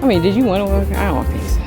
I mean, did you want to walk? I don't think so.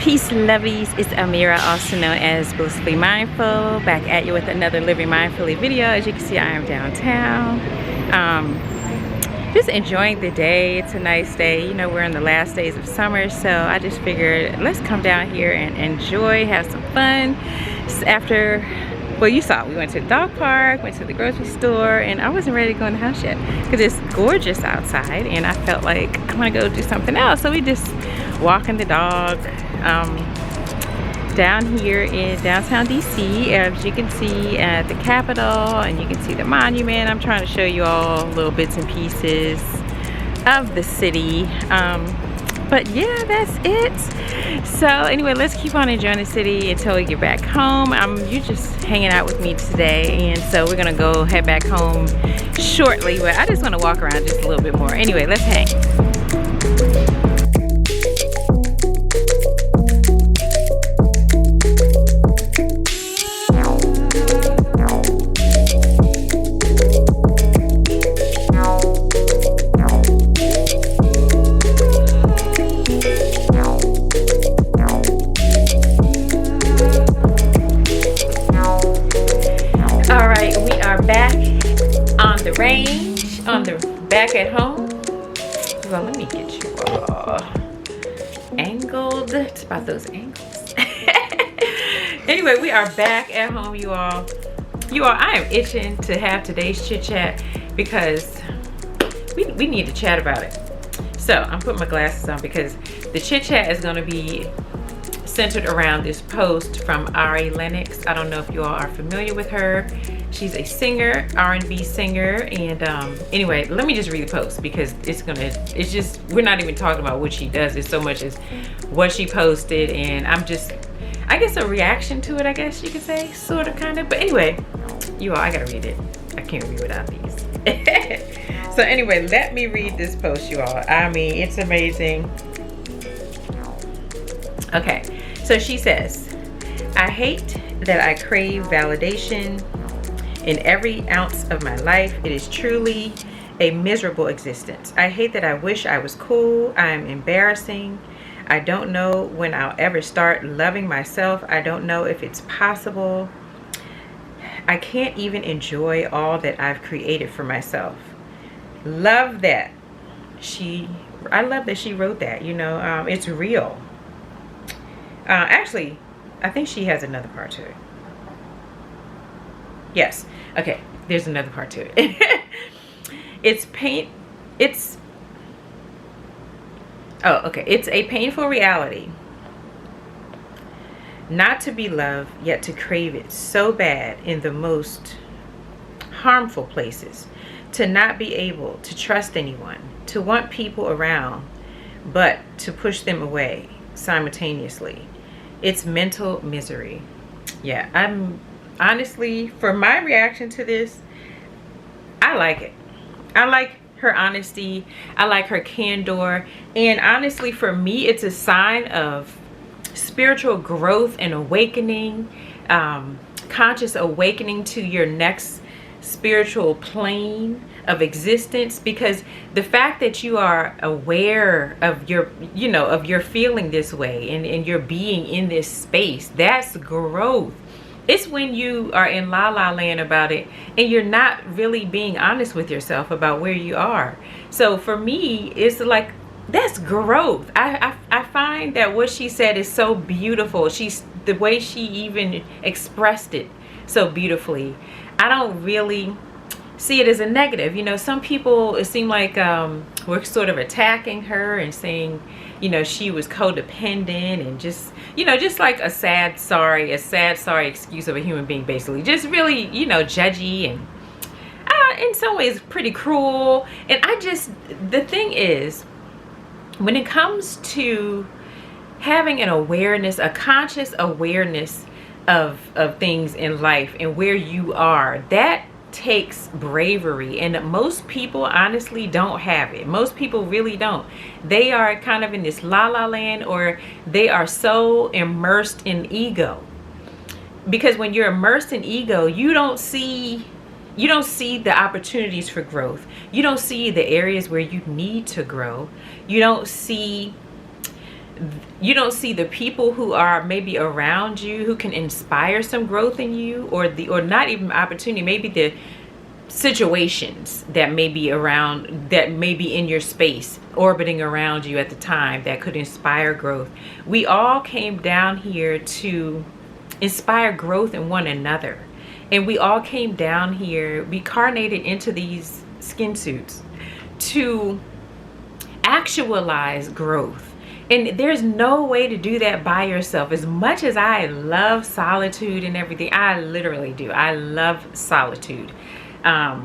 Peace, lovies. It's Amira, also known as Blissfully Mindful, back at you with another Living Mindfully video. As you can see, I am downtown. Just enjoying the day. It's a nice day. You know, we're in the last days of summer, so I just figured let's come down here and enjoy, have some fun. After, well, you saw, we went to the dog park, went to the grocery store, and I wasn't ready to go in the house yet because it's gorgeous outside, and I felt like I want to go do something else. So we just walking the dog down here in downtown DC, as you can see at the Capitol, and you can see the monument. I'm trying to show you all little bits and pieces of the city. But yeah, that's it. So anyway, let's keep on enjoying the city until we get back home. You're just hanging out with me today, and so we're gonna go head back home shortly, but I just want to walk around just a little bit more. Anyway, let's hang. Range on the back at home. Well, let me get you all angled. It's about those angles. Anyway, we are back at home, you all. I am itching to have today's chit chat because we need to chat about it. So I'm putting my glasses on because the chit chat is going to be centered around this post from Ari Lennox. I don't know if you all are familiar with her. She's a singer, R&B singer, and anyway, let me just read the post because it's just, we're not even talking about what she does. It's so much as what she posted, and I guess a reaction to it, I guess you could say, sort of, kind of. But anyway, you all, I gotta read it. I can't read without these. So anyway, let me read this post, you all. I mean, it's amazing. Okay, so she says, I hate that I crave validation in every ounce of my life. It is truly a miserable existence. I hate that I wish I was cool. I am embarrassing. I don't know when I'll ever start loving myself. I don't know if it's possible. I can't even enjoy all that I've created for myself. Love that. I love that she wrote that, you know, it's real. Actually, I think she has another part to it. Yes. Okay. There's another part to it. It's a painful reality not to be loved, yet to crave it so bad in the most harmful places, to not be able to trust anyone, to want people around, but to push them away simultaneously. It's mental misery. Yeah, I'm honestly, for my reaction to this, I like it. I like her honesty. I like her candor. And honestly, for me, it's a sign of spiritual growth and awakening, conscious awakening to your next spiritual plane of existence, because the fact that you are aware of your, you know, of your feeling this way and you're being in this space, that's growth. It's when you are in la la land about it and you're not really being honest with yourself about where you are. So for me, it's like, that's growth. I find that what she said is so beautiful. The way she even expressed it so beautifully. I don't really see it as a negative. You know, some people, it seemed like we're sort of attacking her and saying, you know, she was codependent and just, you know, just like a sad sorry excuse of a human being, basically. Just really, you know, judgy. And in some ways pretty cruel. And the thing is, when it comes to having an awareness, a conscious awareness of things in life and where you are, that takes bravery, and most people honestly don't have it. Most people really don't. They are kind of in this la la land, or they are so immersed in ego. Because when you're immersed in ego, you don't see the opportunities for growth. You don't see the areas where you need to grow. You don't see the people who are maybe around you who can inspire some growth in you, or not even opportunity, maybe the situations that may be around, that may be in your space, orbiting around you at the time, that could inspire growth. We all came down here to inspire growth in one another. And we all came down here, we carnated into these skin suits to actualize growth. And there's no way to do that by yourself. As much as I love solitude and everything, I literally do. I love solitude. I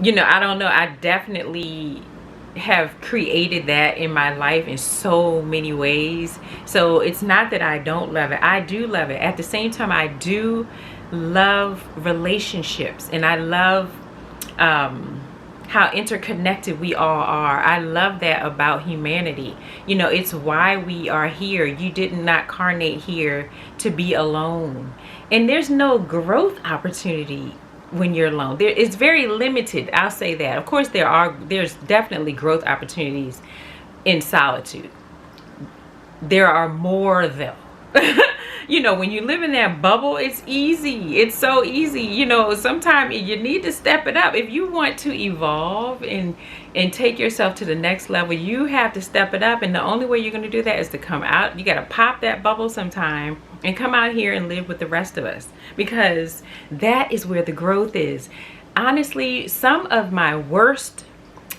don't know. I definitely have created that in my life in so many ways. So it's not that I don't love it. I do love it. At the same time, I do love relationships, and I love how interconnected we all are. I love that about humanity. It's why we are here. You did not carnate here to be alone. And there's no growth opportunity when you're alone. It's very limited. I'll say that. Of course, there's definitely growth opportunities in solitude. There are more though. When you live in that bubble, it's easy. It's so easy. Sometimes you need to step it up. If you want to evolve and take yourself to the next level, you have to step it up. And the only way you're going to do that is to come out. You got to pop that bubble sometime and come out here and live with the rest of us, because that is where the growth is. Honestly, some of my worst,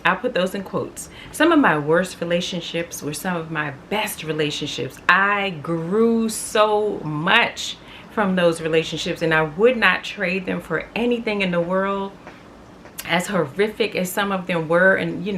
I'll put those in quotes, some of my worst relationships were some of my best relationships. I grew so much from those relationships, and I would not trade them for anything in the world. As horrific as some of them were, and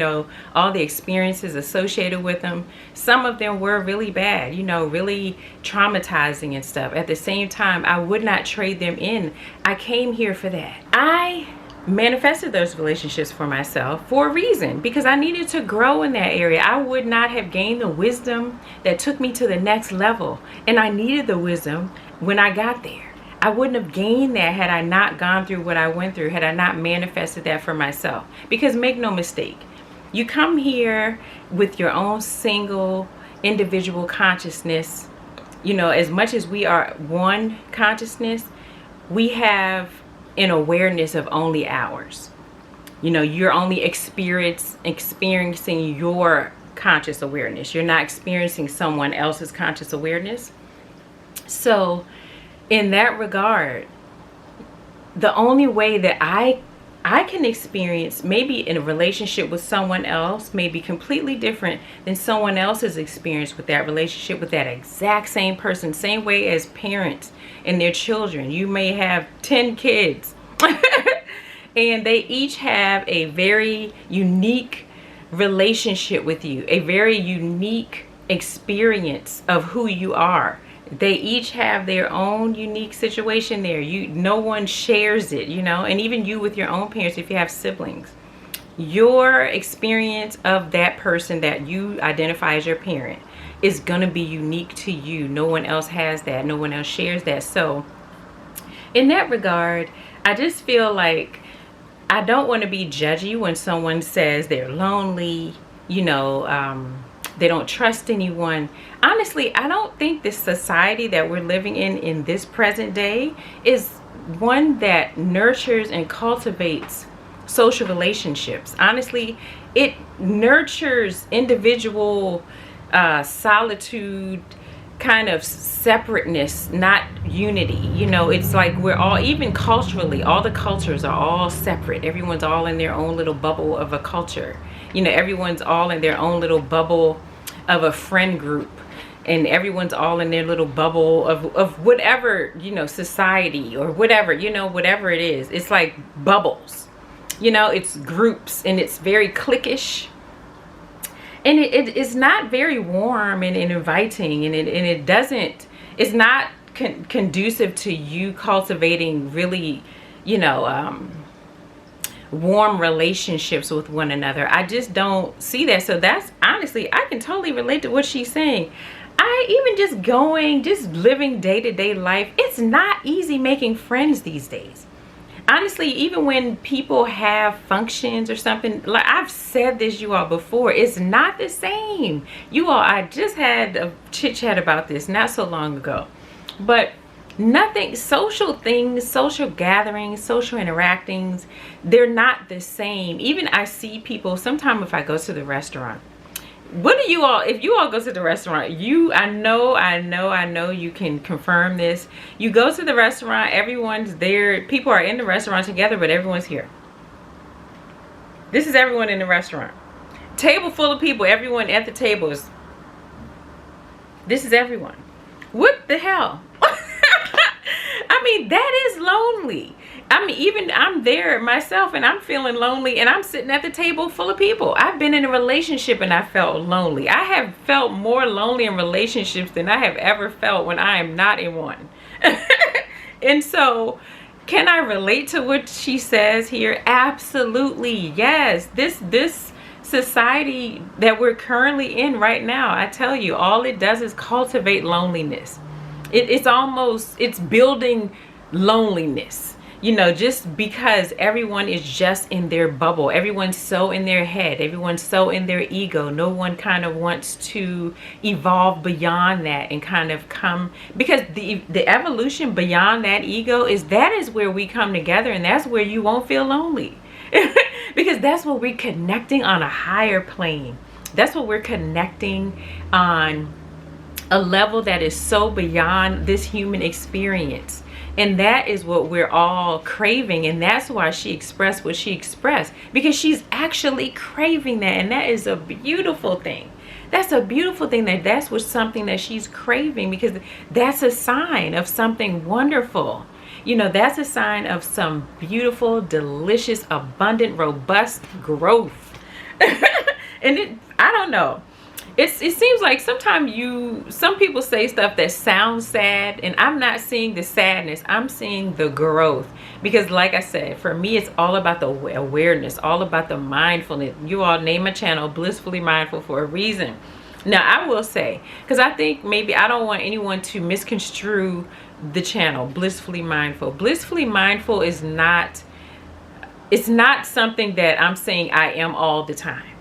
all the experiences associated with them, some of them were really bad, really traumatizing and stuff. At the same time, I would not trade them in. I came here for that. I manifested those relationships for myself for a reason, because I needed to grow in that area. I would not have gained the wisdom that took me to the next level, and I needed the wisdom when I got there. I wouldn't have gained that had I not gone through what I went through, had I not manifested that for myself. Because make no mistake, you come here with your own single individual consciousness. As much as we are one consciousness, we have an awareness of only ours. You're only experiencing your conscious awareness. You're not experiencing someone else's conscious awareness. So in that regard, the only way that I can experience maybe in a relationship with someone else may be completely different than someone else's experience with that relationship with that exact same person. Same way as parents and their children. You may have 10 kids and they each have a very unique relationship with you, a very unique experience of who you are. They each have their own unique situation there. No one shares it, and even you with your own parents, if you have siblings, your experience of that person that you identify as your parent is going to be unique to you. No one else has that. No one else shares that. So in that regard, I just feel like I don't want to be judgy when someone says they're lonely, they don't trust anyone. Honestly, I don't think this society that we're living in this present day is one that nurtures and cultivates social relationships. Honestly, it nurtures individual solitude, kind of separateness, not unity. It's like we're all, even culturally, all the cultures are all separate. Everyone's all in their own little bubble of a culture. Everyone's all in their own little bubble of a friend group, and everyone's all in their little bubble of whatever, society or whatever, whatever it is. It's like bubbles. You know, it's groups and it's very cliquish. And it is not very warm and inviting, and it doesn't, it's not conducive to you cultivating really, you know, warm relationships with one another. I just don't see that. So that's honestly, I can totally relate to what she's saying. Even just living day-to-day life, it's not easy making friends these days. Honestly, even when people have functions or something, like I've said this, you all, before, it's not the same. You all, I just had a chit chat about this not so long ago. But nothing, social things, social gatherings, social interactings, they're not the same. Even I see people, sometimes if I go to the restaurant, what do you all, if you all go to the restaurant, I know you can confirm this. You go to the restaurant, everyone's there, people are in the restaurant together, but everyone's here. This is everyone in the restaurant. Table full of people, everyone at the table is, this is everyone. What the hell? I mean, that is lonely. I mean, even I'm there myself and I'm feeling lonely and I'm sitting at the table full of people. I've been in a relationship and I felt lonely. I have felt more lonely in relationships than I have ever felt when I am not in one. And so, can I relate to what she says here? Absolutely, yes. This society that we're currently in right now, I tell you, all it does is cultivate loneliness. It's building loneliness. You know, just because everyone is just in their bubble, everyone's so in their head, everyone's so in their ego, no one kind of wants to evolve beyond that and kind of come, because the evolution beyond that ego is where we come together, and that's where you won't feel lonely. Because that's where we're connecting on a higher plane. That's what we're connecting on a level that is so beyond this human experience. And that is what we're all craving. And that's why she expressed what she expressed, because she's actually craving that. And that is a beautiful thing. That's a beautiful thing, that's what something that she's craving, because that's a sign of something wonderful. You know, that's a sign of some beautiful, delicious, abundant, robust growth. And I don't know. It seems like sometimes some people say stuff that sounds sad, and I'm not seeing the sadness. I'm seeing the growth. Because like I said, for me, it's all about the awareness, all about the mindfulness. You all name my channel Blissfully Mindful for a reason. Now, I will say, because I think maybe I don't want anyone to misconstrue the channel Blissfully Mindful. Blissfully Mindful is not, it's not something that I'm saying I am all the time.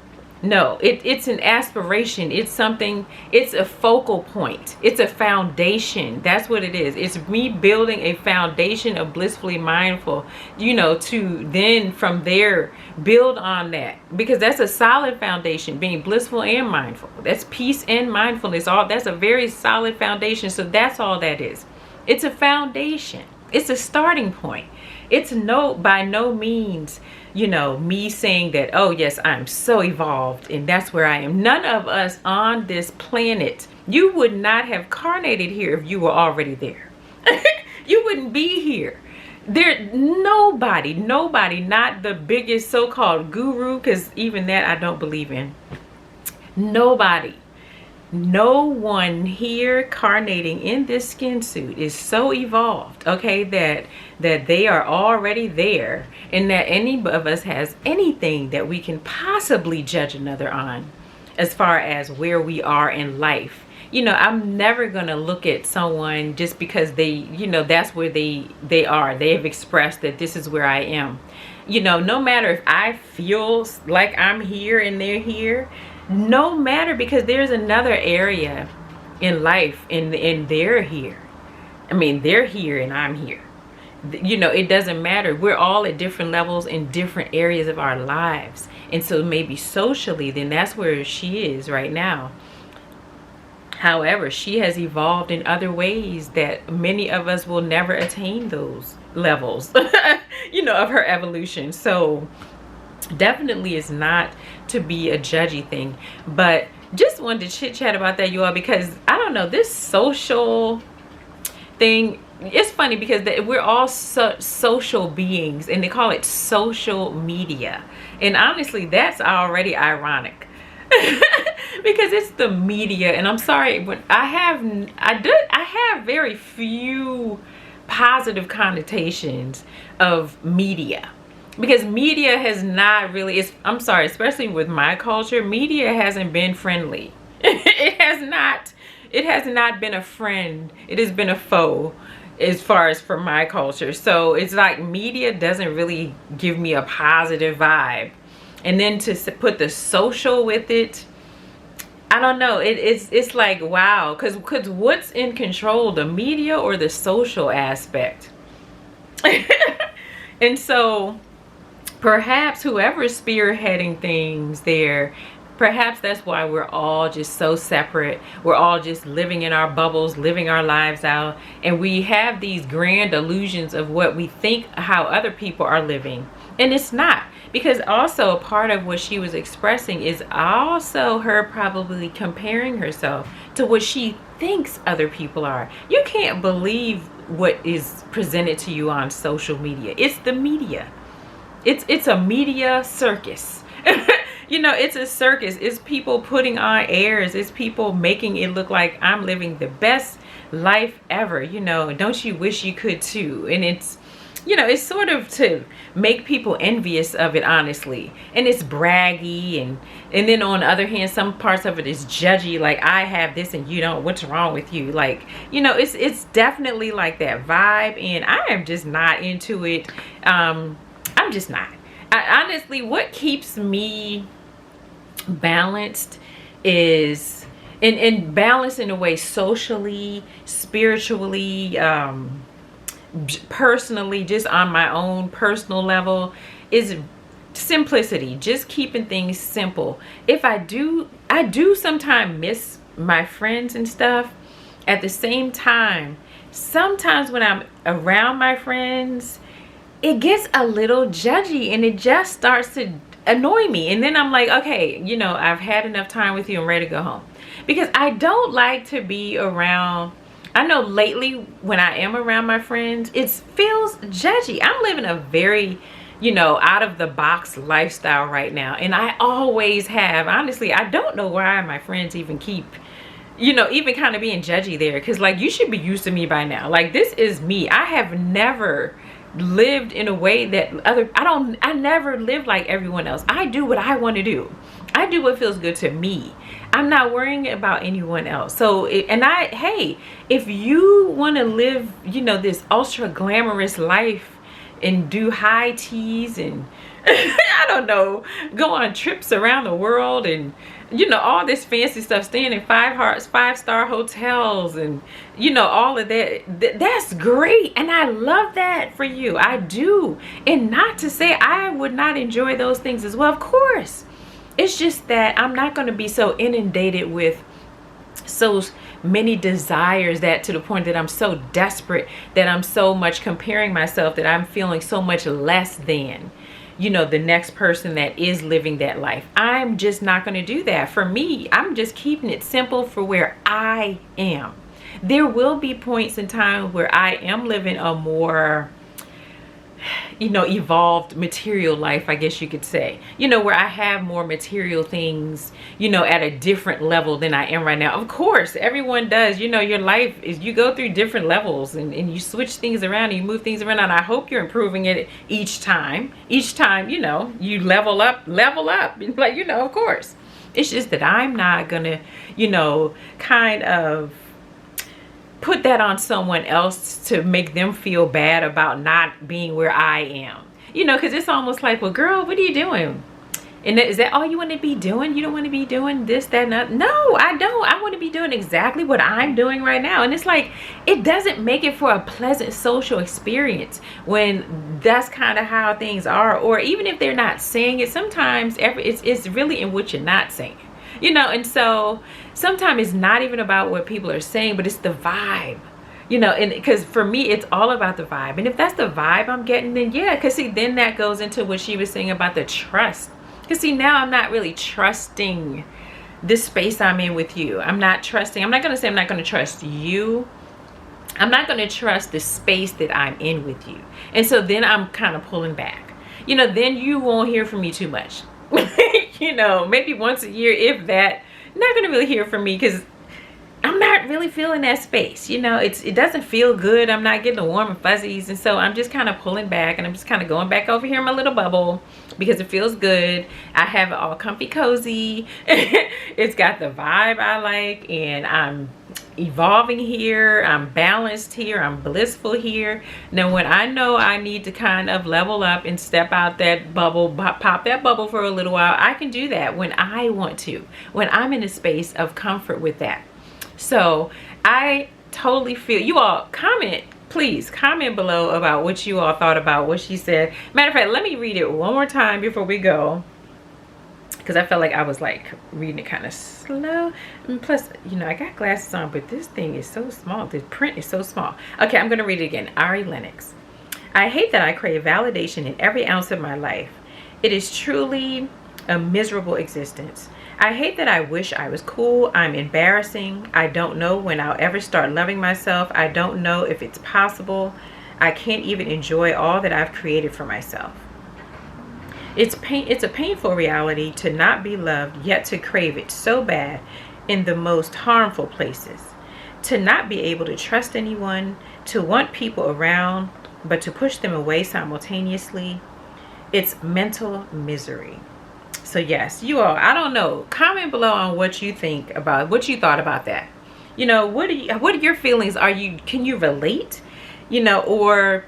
No, it's an aspiration. It's something, it's a focal point. It's a foundation. That's what it is. It's me building a foundation of Blissfully Mindful, you know, to then from there build on that. Because that's a solid foundation, being blissful and mindful. That's peace and mindfulness. That's a very solid foundation. So that's all that is. It's a foundation. It's a starting point. It's by no means, you know, me saying that, oh yes, I'm so evolved and that's where I am. None of us on this planet, you would not have carnated here if you were already there. You wouldn't be here. Nobody, not the biggest so-called guru, because even that I don't believe in. Nobody. No one here carnating in this skin suit is so evolved, okay, that they are already there, and that any of us has anything that we can possibly judge another on as far as where we are in life. You know, I'm never going to look at someone just because they, you know, that's where they are. They have expressed that this is where I am. You know, no matter if I feel like I'm here and they're here, no matter, because there's another area in life and they're here. I mean, they're here and I'm here. You know, it doesn't matter. We're all at different levels in different areas of our lives. And so maybe socially, then that's where she is right now. However, she has evolved in other ways that many of us will never attain those levels, you know, of her evolution. So definitely is not to be a judgy thing, but just wanted to chit chat about that, you all, because I don't know, this social thing, it's funny because we're all social beings, and they call it social media. And honestly, that's already ironic. Because it's the media, and I'm sorry, but I have very few positive connotations of media, because media has not really, I'm sorry, especially with my culture, media hasn't been friendly. It has not been a friend. It has been a foe, as far as for my culture. So it's like media doesn't really give me a positive vibe. And then to put the social with it, I don't know. It's like, wow, because what's in control, the media or the social aspect? And so perhaps whoever's spearheading things there, perhaps that's why we're all just so separate. We're all just living in our bubbles, living our lives out, and we have these grand illusions of what we think how other people are living, and it's not. Because also a part of what she was expressing is also her probably comparing herself to what she thinks other people are. You can't believe what is presented to you on social media. It's the media. It's a media circus. You know, it's a circus. It's people putting on airs. It's people making it look like I'm living the best life ever. You know, don't you wish you could too? And it's, you know, it's sort of to make people envious of it, honestly. And it's braggy, and then on the other hand, some parts of it is judgy, like I have this and you don't, what's wrong with you? Like, you know, it's definitely like that vibe, and I am just not into it. I'm just not. Honestly, what keeps me balanced is in balance in a way, socially, spiritually, personally, just on my own personal level, is simplicity. Just keeping things simple. If I do sometimes miss my friends and stuff. At the same time, sometimes when I'm around my friends, it gets a little judgy, and it just starts to annoy me. And then I'm like, okay, you know, I've had enough time with you. I'm ready to go home. Because I don't like to be around, I know lately when I am around my friends, it feels judgy. I'm living a very, you know, out of the box lifestyle right now. And I always have. Honestly, I don't know why my friends even keep, you know, even kind of being judgy there. Because like, you should be used to me by now. Like, this is me. I have never lived in a way that I never live like everyone else. I do what I want to do. I do what feels good to me. I'm not worrying about anyone else. So, hey, if you want to live, you know, this ultra glamorous life and do high teas and I don't know, go on trips around the world and, you know, all this fancy stuff, staying in 5-star hotels and, you know, all of that, that's great. And I love that for you. I do. And not to say I would not enjoy those things as well. Of course. It's just that I'm not going to be so inundated with so many desires, that to the point that I'm so desperate, that I'm so much comparing myself, that I'm feeling so much less than, you know, the next person that is living that life. I'm just not going to do that. For me, I'm just keeping it simple for where I am. There will be points in time where I am living a more, you know, evolved material life, I guess you could say, you know, where I have more material things, you know, at a different level than I am right now. Of course, everyone does. You know, your life is, you go through different levels, and you switch things around and you move things around, and I hope you're improving it each time, you know, you level up, like, you know, of course. It's just that I'm not gonna, you know, kind of put that on someone else to make them feel bad about not being where I am. You know, because it's almost like, well, girl, what are you doing? And is that all you want to be doing? You don't want to be doing this, that, and that? No, I don't. I want to be doing exactly what I'm doing right now. And it's like, it doesn't make it for a pleasant social experience when that's kind of how things are. Or even if they're not saying it, sometimes it's really in what you're not saying. You know, and so sometimes it's not even about what people are saying, but it's the vibe, you know, and because for me, it's all about the vibe. And if that's the vibe I'm getting, then yeah, because see, then that goes into what she was saying about the trust. Because see, now I'm not really trusting this space I'm in with you. I'm not going to say I'm not going to trust you, I'm not going to trust the space that I'm in with you. And so then I'm kind of pulling back. Then you won't hear from me too much. Maybe once a year, if that. Not going to really hear from me because I'm not really feeling that space. It doesn't feel good. I'm not getting the warm and fuzzies. And so I'm just kind of pulling back, and I'm just kind of going back over here in my little bubble because it feels good. I have it all comfy cozy. It's got the vibe I like, and I'm evolving here. I'm balanced here. I'm blissful here. Now, when I know I need to kind of level up and step out that bubble, pop that bubble for a little while, I can do that when I want to, when I'm in a space of comfort with that. So I totally feel you all. Please comment below about what you all thought about what she said. Matter of fact, let me read it one more time before we go, because I felt like I was like reading it kind of slow. And plus, I got glasses on, but this thing is so small. The print is so small. Okay, I'm going to read it again. Ari Lennox. I hate that I crave validation in every ounce of my life. It is truly a miserable existence. I hate that I wish I was cool. I'm embarrassing. I don't know when I'll ever start loving myself. I don't know if it's possible. I can't even enjoy all that I've created for myself. It's a painful reality to not be loved, yet to crave it so bad in the most harmful places. To not be able to trust anyone, to want people around, but to push them away simultaneously. It's mental misery. So yes, you all, I don't know. Comment below on what you think about, what you thought about that. What are your feelings? Can you relate? Or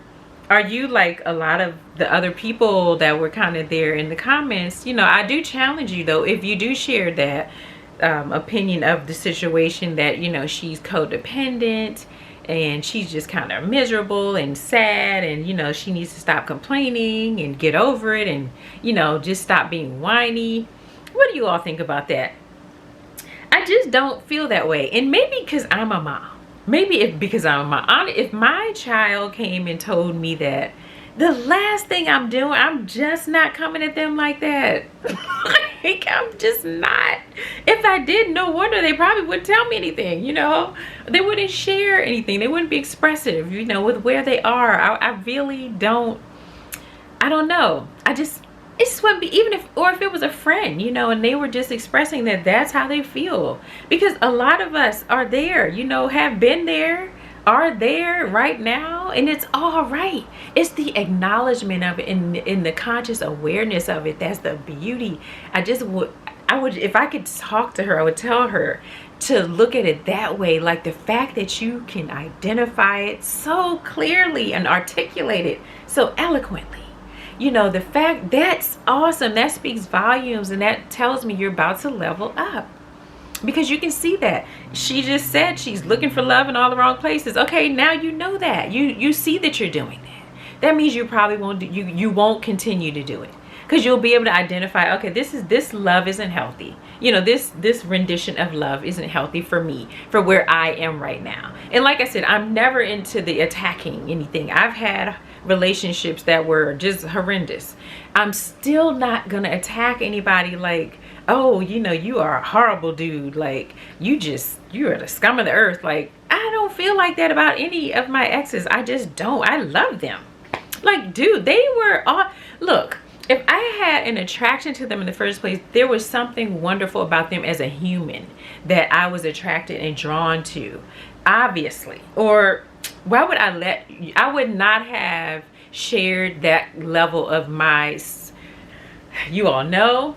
are you like a lot of the other people that were kind of there in the comments? I do challenge you though, if you do share that opinion of the situation that, she's codependent and she's just kind of miserable and sad, and she needs to stop complaining and get over it, and just stop being whiny. What do you all think about that? I just don't feel that way. And maybe because I'm a mom, because I'm a mom, if my child came and told me that, the last thing I'm doing, I'm just not coming at them like that. Like, I'm just not. If I did, no wonder they probably wouldn't tell me anything, They wouldn't share anything. They wouldn't be expressive, with where they are. I really don't, I don't know. It just wouldn't be, even if it was a friend, and they were just expressing that that's how they feel. Because a lot of us are there, have been there, are there right now, and it's all right. It's the acknowledgement of it in the conscious awareness of it. That's the beauty. I would, if I could talk to her, I would tell her to look at it that way. Like the fact that you can identify it so clearly and articulate it so eloquently. The fact, that's awesome. That speaks volumes, and that tells me you're about to level up. Because you can see that. She just said she's looking for love in all the wrong places. Okay, now you know that. You see that you're doing that. That means you probably won't you won't continue to do it. Because you'll be able to identify, okay, this love isn't healthy. This rendition of love isn't healthy for me, for where I am right now. And like I said, I'm never into the attacking anything. I've had relationships that were just horrendous. I'm still not gonna attack anybody like, oh, you are a horrible dude, like you're the scum of the earth. Like, I don't feel like that about any of my exes. I just don't. I love them. Like, dude, they were all, look, if I had an attraction to them in the first place, there was something wonderful about them as a human that I was attracted and drawn to, obviously. Or why would I would not have shared that level of you all know,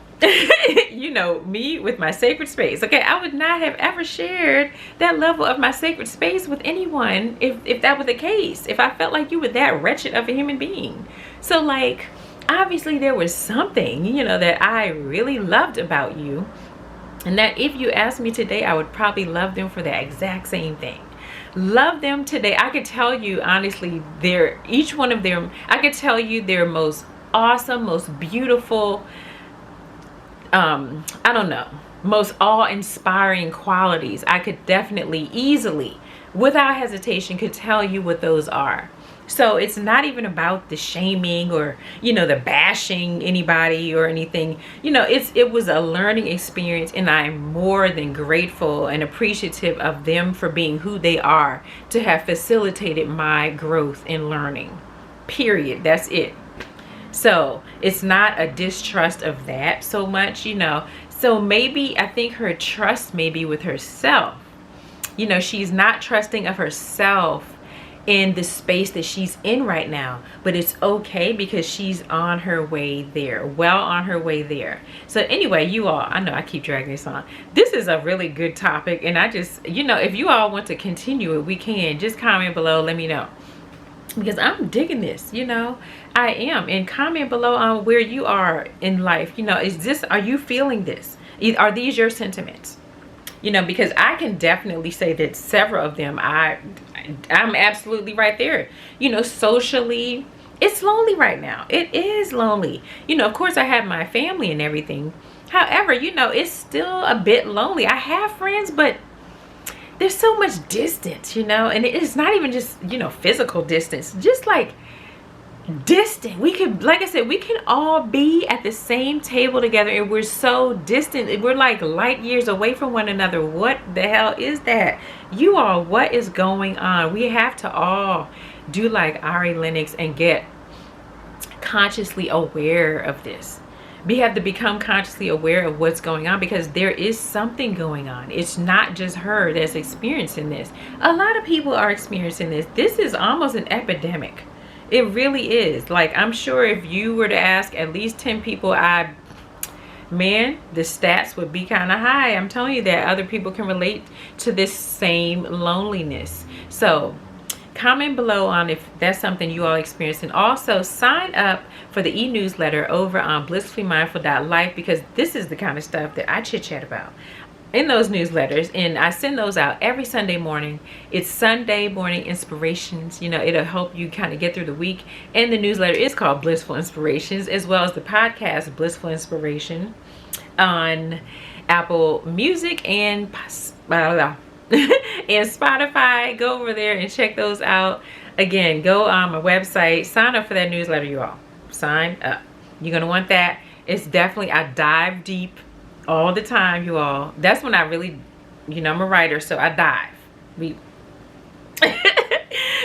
me with my sacred space. Okay, I would not have ever shared that level of my sacred space with anyone if that was the case, if I felt like you were that wretched of a human being. So like, obviously there was something, that I really loved about you, and that if you asked me today, I would probably love them for the exact same thing. Love them today. I could tell you honestly, each one of them, I could tell you their most awesome, most beautiful, I don't know, most awe-inspiring qualities. I could definitely, easily, without hesitation, could tell you what those are. So it's not even about the shaming or, the bashing anybody or anything. It was a learning experience, and I'm more than grateful and appreciative of them for being who they are, to have facilitated my growth and learning. Period. That's it. So it's not a distrust of that so much, So maybe I think her trust may be with herself. She's not trusting of herself in the space that she's in right now, but it's okay because she's on her way there, well on her way there. So anyway, you all, I know I keep dragging this on. This is a really good topic, and I just, if you all want to continue it, we can. Just comment below, let me know, because I'm digging this. I am. And comment below on where you are in life. Are you feeling this? Are these your sentiments? Because I can definitely say that several of them, I'm absolutely right there. Socially, it's lonely right now. It is lonely. Of course I have my family and everything. However, it's still a bit lonely. I have friends, but there's so much distance, and it's not even just, physical distance, just like distant. We could, like I said, we can all be at the same table together, and we're so distant. We're like light years away from one another. What the hell is that? You all, what is going on? We have to all do like Ari Lennox and get consciously aware of this. We have to become consciously aware of what's going on, because there is something going on. It's not just her that's experiencing this. A lot of people are experiencing this. This is almost an epidemic. It really is. Like, I'm sure if you were to ask at least 10 people, man, the stats would be kind of high. I'm telling you that other people can relate to this same loneliness. So comment below on if that's something you all experience, and also sign up for the e-newsletter over on blissfullymindful.life, because this is the kind of stuff that I chit chat about in those newsletters, and I send those out every Sunday morning. It's Sunday morning inspirations. It'll help you kind of get through the week. And the newsletter is called Blissful Inspirations, as well as the podcast Blissful Inspiration on Apple Music and and Spotify. Go over there and check those out. Again, go on my website, sign up for that newsletter, you all. Sign up. You're gonna want that. It's definitely, I dive deep all the time, you all. That's when I really, I'm a writer, so I dive.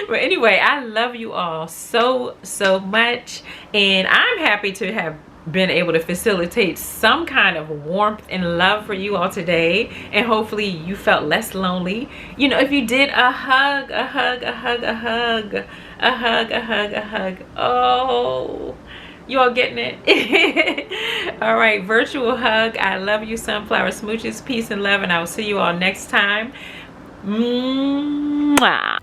But anyway, I love you all so much, and I'm happy to have been able to facilitate some kind of warmth and love for you all today, and hopefully you felt less lonely. If you did, a hug. Oh, you all getting it? All right, virtual hug. I love you, sunflower smooches. Peace and love, and I will see you all next time. Mwah.